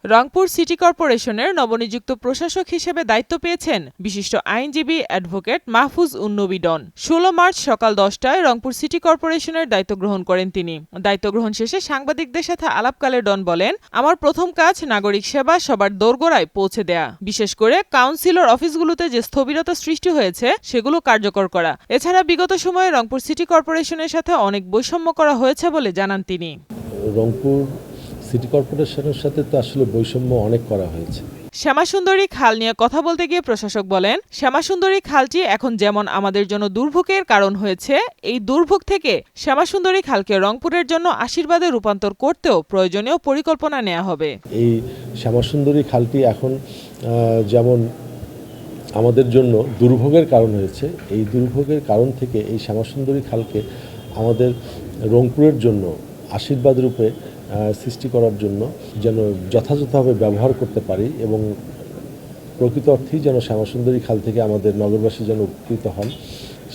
Rangpur city কর্পোরেশনের নবনিযুক্ত প্রশাসক হিসেবে দায়িত্ব পেয়েছেন বিশিষ্ট আইনজীবী অ্যাডভোকেট মাহফুজ উন-নবী ডন। ১৬ মার্চ সকাল ১০টায় রংপুর সিটি কর্পোরেশনের দায়িত্ব গ্রহণ করেন তিনি। দায়িত্ব গ্রহণ শেষে সাংবাদিকদের সাথে আলাপকালে ডন বলেন, আমার প্রথম কাজ নাগরিক সেবা সবার দোরগোড়ায় পৌঁছে দেয়া, বিশেষ করে কাউন্সিলর অফিসগুলোতে যে স্থবিরতা সৃষ্টি হয়েছে সেগুলো কার্যকর করা। এছাড়া বিগত সময়ে রংপুর সিটি কর্পোরেশনের সাথে অনেক বৈষম্য করা হয়েছে বলে জানান তিনি। রংপুর সিটি কর্পোরেশনের সাথে তো আসলে বৈষম্য অনেক করা হয়েছে। শ্যামাসুন্দরী খাল নিয়ে কথা বলতে গিয়ে প্রশাসক বলেন, শ্যামাসুন্দরী খালটি এখন যেমন আমাদের জন্য দুর্ভোগের কারণ হয়েছে, এই দুর্ভোগ থেকে শ্যামাসুন্দরী খালকে রংপুরের জন্য আশীর্বাদে রূপান্তর করতেও প্রয়োজনীয় পরিকল্পনা নেওয়া হবে। এই শ্যামাসুন্দরী খালটি এখন যেমন আমাদের জন্য দুর্ভোগের কারণ হয়েছে, এই দুর্ভোগের কারণ থেকে এই শ্যামাসুন্দরী খালকে আমাদের রংপুরের জন্য আশীর্বাদ রূপে সৃষ্টি করার জন্য যেন যথাযথভাবে ব্যবহার করতে পারি এবং প্রকৃত অর্থেই যেন শ্যামাসুন্দরী খাল থেকে আমাদের নগরবাসী যেন উপকৃত হন,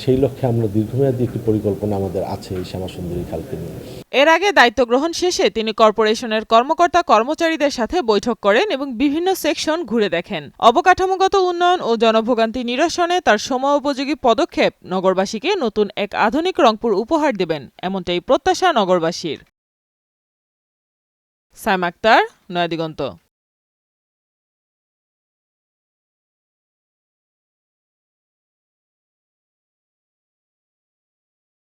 সেই লক্ষ্যে আমরা দীর্ঘমেয়াদী একটি পরিকল্পনা আমাদের আছে এই শ্যামাসুন্দরী খালকে নিয়ে। এর আগে দায়িত্ব গ্রহণ শেষে তিনি কর্পোরেশনের কর্মকর্তা কর্মচারীদের সাথে বৈঠক করেন এবং বিভিন্ন সেকশন ঘুরে দেখেন। অবকাঠামোগত উন্নয়ন ও জনভোগান্তি নিরসনে তার সময়োপযোগী পদক্ষেপ নগরবাসীকে নতুন এক আধুনিক রংপুর উপহার দেবেন, এমনটাই প্রত্যাশা নগরবাসীর। সাইমা আক্তার, নয়াদিগন্ত।